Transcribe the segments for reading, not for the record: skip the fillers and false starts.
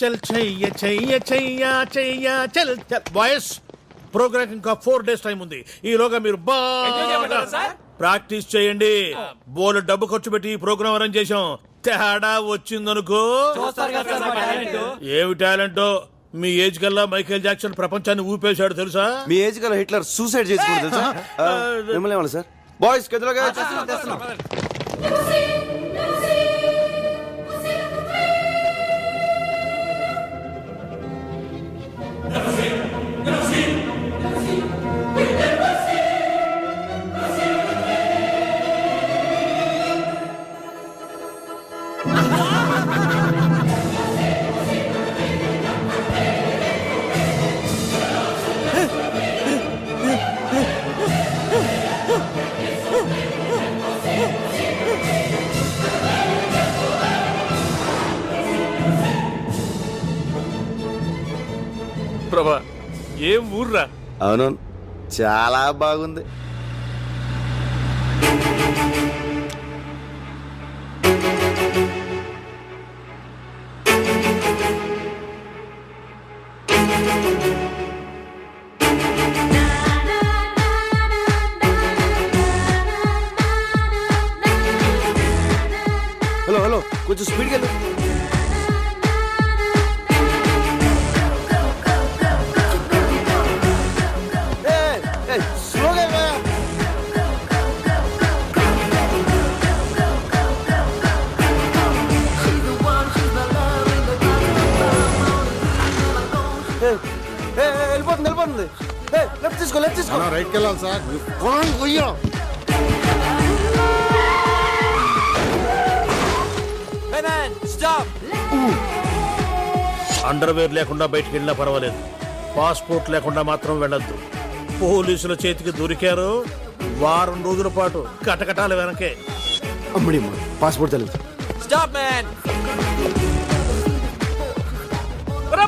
చల్ చెయ్య చెయ్య చెయ్య చెయ్య చల్ చల్ బాయ్స్ ప్రోగ్రామ్ ఇంకా 4 days టైం ఉంది. ఈలోగా మీరు బాగా ప్రాక్టీస్ చేయండి. బోలు డబ్బు ఖర్చు పెట్టి ఈ ప్రోగ్రామ్ అరేంజ్ చేశాం. తేడా వచ్చిందనుకో ఏమి టాలెంటో. మీ ఏజ్ కల్లా మైకేల్ జాక్సన్ ప్రపంచాన్ని ఊపేశాడు తెలుసా? మీ ఏజ్ కల్లా హిట్లర్ సూసైడ్ చేసుకున్నాడు తెలుసా? మిమ్మల్ని ఏమన్నా సార్ బాయ్స్ గదిలోగా ప్రభా ఏం ఊర్రా? అవును చాలా బాగుంది. హలో హలో కొంచెం స్పీడ్గా వెళ్ళు. స్లోగా వెళ్ళిపోతుంది వెళ్ళిపోతుంది. లెఫ్ట్ తీసుకో లెఫ్ట్ తీసుకో. రైట్కి వెళ్ళాలి సార్. అండర్వేర్ లేకుండా బయటికి వెళ్ళినా పర్వాలేదు, పాస్పోర్ట్ లేకుండా మాత్రం వెళ్ళొద్దు. పోలీసుల చేతికి దొరికారు, వారం రోజుల పాటు కటకటాల వెనకే. అమ్మడి పాస్పోర్ట్ తెలియదు. Stop man.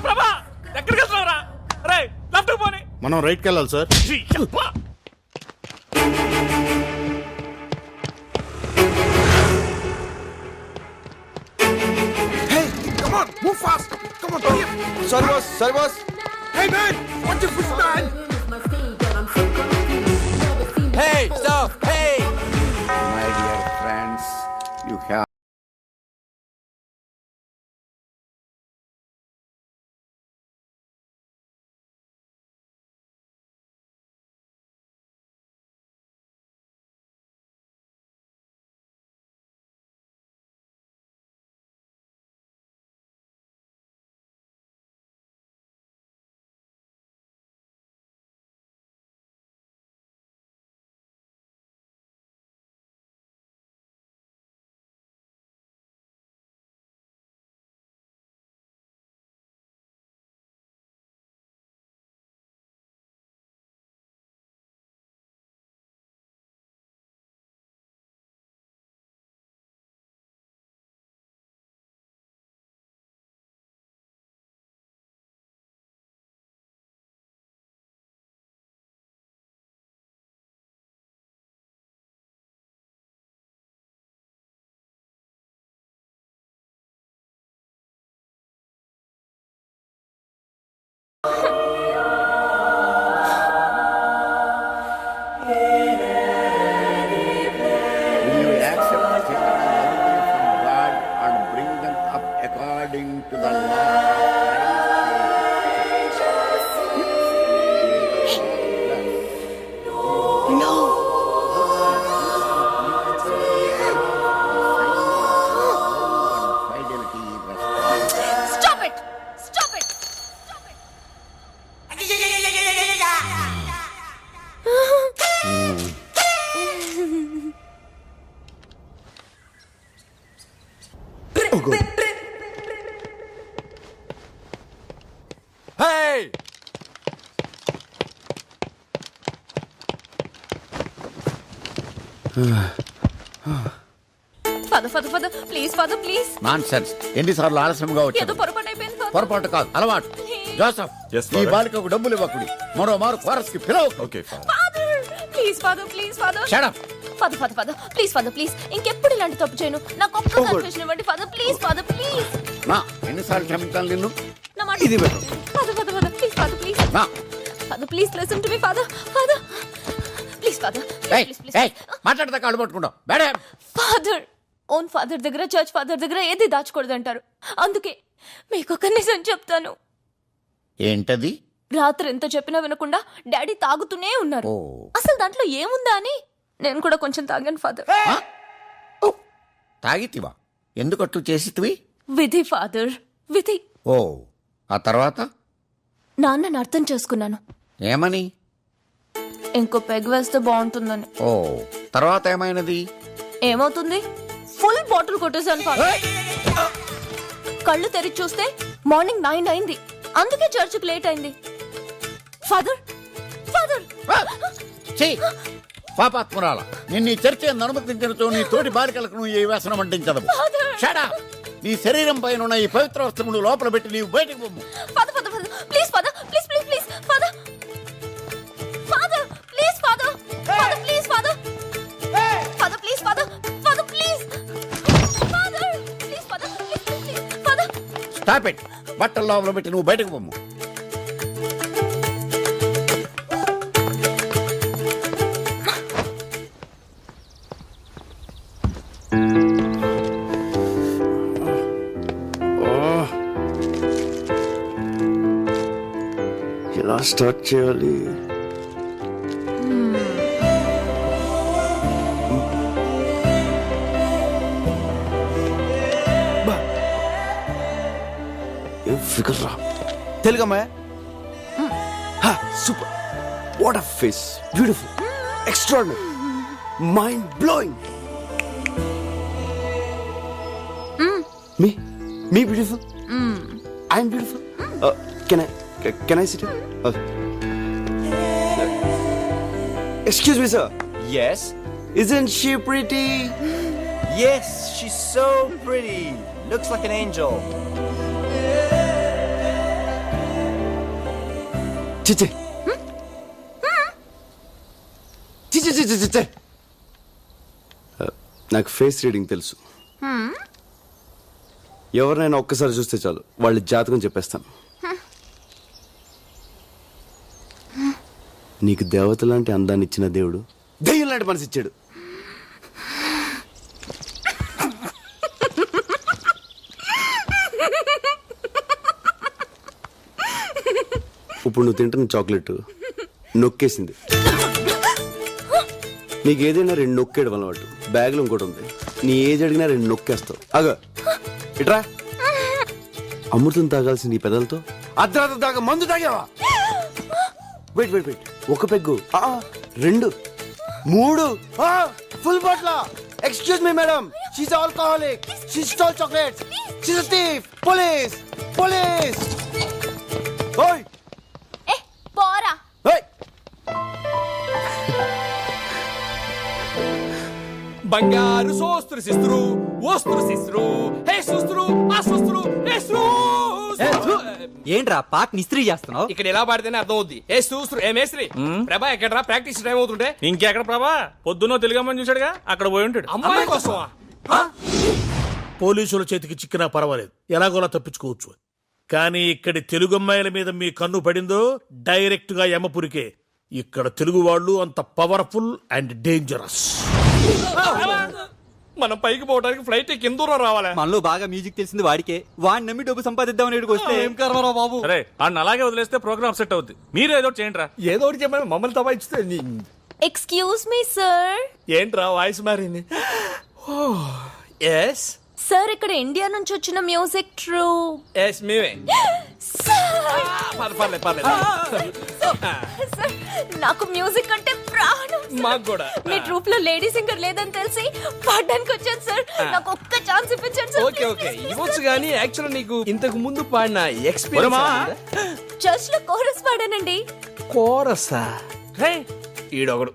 ప్రభా ఎక్కడికి వెళ్తున్నావురా? రే లెఫ్ట్ పోనీ. మనం రైట్కి వెళ్ళాలి sir. Sorry boss sorry boss. Hey man, watch your foot man. Hey, stop. Hey. My dear friends, you have to the Hey! Father, please, Father, please. Nonsense. ఎన్నిసార్లు ఆలస్యంగా వచ్చాడు? ఏదో పొరపాటు అయిపోయింది, Father. పొరపాటు కాదు, అలవాటు. జోసెఫ్, ఈ బాలికకు డబ్బులు ఇవ్వకుడి. మరో మారు కోరస్ కి పిలవ. Father, please, Father. Shut up. Father father father please father please ఇంకెప్పుడు ఇలాంటి తప్పు చేయను నాకు ఒక్క కన్ఫెషన్ ఇవ్వండి ఫాదర్ ప్లీజ్ ఫాదర్ ప్లీజ్ నా ఎన్నిసార్లు క్షమించాలి నిన్ను? నా మాట ఇది better. Father father father please father please నా father please listen to me father father please father ఏయ్, ప్లీజ్ ఏయ్, మాట్లాడతా కాళ్ళు పట్టుకుంటావు బేడే. ఫాదర్ ఓన్ ఫాదర్ దగ్గర చర్చ్ ఫాదర్ దగ్గర ఏది దాచకూడదు అంటారు అందుకే మీకు ఒక నిజం చెప్తాను ఏంటది? రాత్రి ఎంత చెప్పినా వినకుండా డాడీ తాగుతూనే ఉన్నారు ఓ. అసలు దాంట్లో ఏముందా అని నేను కూడా కొంచెం తాగాను ఫాదర్ తాగితివా? ఎందుకట్టు చేసితివి? విధి ఫాదర్ విధి ఓ, ఆ తర్వాత నాన్నని అర్థం చేసుకున్నాను ఏమని? ఇంకో పెగ్ వేస్తే బాగుంటుందని ఓ, తర్వాత ఏమైనది? ఏమవుతుంది ఫుల్ బాటిల్ కొట్టేశాను ఫాదర్ కళ్ళు తెరిచి చూస్తే మార్నింగ్ 9 అయింది అందుకే చర్చికి లేట్ అయింది ఫాదర్ ఫాదర్ పాపాత్మురాల, నిన్ను ఈ చర్చ అనుమతించడంతో నీ తోటి బాలికలకు నువ్వు ఈ వ్యసనం అంటించదు. Father. షడా, నీ శరీరం పైన ఉన్న ఈ పవిత్ర వస్త్రములు లోపల పెట్టి నీవు బయటకు పొమ్ము. Father father father please father please please please father father please father father please father father please father father please father please father please please father stop it. బట్టల లోపల పెట్టి నువ్వు బయటకు పొమ్ము. ఎలా స్టార్ట్ చేయాలి? ఏం ఫిగర్ రా. తెలుగు అమ్మాయి super. What a face, beautiful, extraordinary, mind blowing. Me me beautiful, I'm beautiful. Can I sit here? Excuse me, sir. Yes? Isn't she pretty? Yes, she's so pretty. Looks like an angel. Chichi. Chichi. నాకు face reading తెలుసు. ఎవరినైనా ఒక్కసారి చూస్తే చాలు వాళ్ళ జాతకం చెప్పేస్తాను. నీకు దేవత లాంటి అందాన్ని ఇచ్చిన దేవుడు దెయ్యం లాంటి మనసు ఇచ్చాడు. ఇప్పుడు నువ్వు తింటున్న చాక్లెట్ నొక్కేసింది. నీకు ఏదైనా 2 నొక్కేయడం అలవాటు. బ్యాగ్లో ఇంకోటి ఉంది. నీ ఏజ్ అడిగినా 2 నొక్కేస్తావు. అగో ఇట్రా. అమృతం తాగాల్సిన నీ పెదలతో అర్ధరాత్రి దాకా మందు తాగావా? వెయిట్ ఒక peg, 2, 3, full bottle. Excuse me madam, she's alcoholic, she stall chocolates, she's a thief. Police police. ఓయ్ ఏ పోరా ఓయ్. బంగారు సోస్త్రు సిస్త్రు ఓస్త్రు సిస్త్రు హే సుస్త్రు ఆ సుస్త్రు హే ఏంట్రా పాట నిస్త్రీ చేస్తున్నావు? ఇక్కడ ఎలా పాడితేనే అర్థం అవుద్ది. ఏ సూస్త్రు ఏ మేస్త్రి ప్రభా ఎక్కడరా ప్రాక్టీస్ టైం అవుతుంటే ఇంకెక్కడ ప్రభా? పొద్దున్నో తెలుగమ్మని చూశాడుగా, అక్కడ పోయి ఉంటాడు. అమ్మాయి కోసమా? పోలీసుల చేతికి చిక్కినా పర్వాలేదు, ఎలాగోలా తప్పించుకోవచ్చు. కానీ ఇక్కడి తెలుగు అమ్మాయిల మీద మీ కన్ను పడిందో డైరెక్ట్ గా యమపురికే. ఇక్కడ తెలుగు వాళ్ళు అంత పవర్ఫుల్ అండ్ డేంజరస్. మనం పైకి పోవడానికి ఫ్లైట్ కింద దూరం రావాలా? మనలో బాగా మ్యూజిక్ తెలిసింది వాడికే. వాడిని నమ్మి డబ్బు సంపాదిద్దామని ఇక్కడికి వస్తే ఏం కర్మరా బాబు. అరే అన్న అలాగే వదిలేస్తే ప్రోగ్రామ్ సెట్ అవుద్ది. మీరు ఏదో చేయండి రా. ఏదో ఒకటి చెప్పాను, మమ్మల్ని తప్పించితే ఎక్స్క్యూజ్ మీ సార్. ఏంట్రా వాయిస్ మారింది? ఎస్ సార్ ఇక్కడ ఇండియా నుంచి వచ్చిన మ్యూజిక్ ట్రూ. ఎస్ మేమే. పర్లేదు. సార్ నాకు మ్యూజిక్ అంటే ప్రాణం. మాకు కూడా. మీ ట్రూప్ లో లేడీ సింగర్ లేదని తెలిసి పాడడానికి వచ్చాను సార్. నాకు ఒక్క ఛాన్స్ ఇప్పించండి సార్. ఓకే ఇవ్వచ్చు కానీ యాక్చువల్ నీకు ఇంతకు ముందు పాడిన ఎక్స్పీరియన్స్. చర్చ్ లో కోరస్ పాడానండి. కోరసా? ఈడొకడు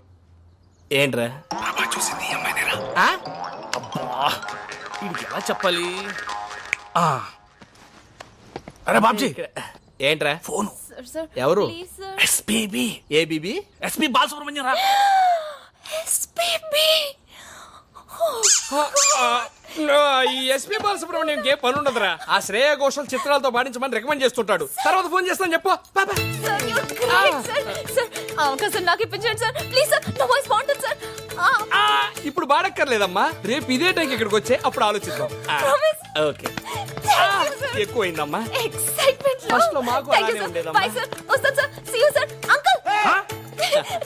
ఏంట్రా వీడికి ఎలా చెప్పాలి? అరే బాబ్జీ, ఏంట్రా ఫోన్. సార్ ఎవరు? Please sir. SPB. ABB? SP Balasubrahmanyam రా. ఎస్పీబీ ఈ ఎస్పీ బాలసుబ్రహ్మణ్యం ఏ పని ఉండదురా. ఆ శ్రేయ ఘోషల్ చిత్రాలతో పాటించమని రికమెండ్ చేస్తుంటాడు. తర్వాత ఫోన్ చేస్తాను చెప్పు. బాబా సార్ యు గ్రేట్ సార్ అవకాశం నాకు ఇప్పించండి సార్ ప్లీజ్ సార్ నా వాయిస్ బాగుంటుంది సార్ ఇప్పుడు బాడక్కర్లేదమ్మా, రేపు ఇదే టైంకి ఇక్కడికి వచ్చే అప్పుడు ఆలోచిద్దాం. Promise. Okay. Thank you, sir. ఎక్కువైందమ్మా. ఎక్సైట్మెంట్ First లో మాకు అలానే ఉండేదమ్మా. బై సార్ వస్తాను sir see you sir uncle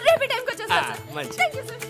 రేపటి టైంకి వచ్చేస్తాను సార్ మంచిది. Thank you sir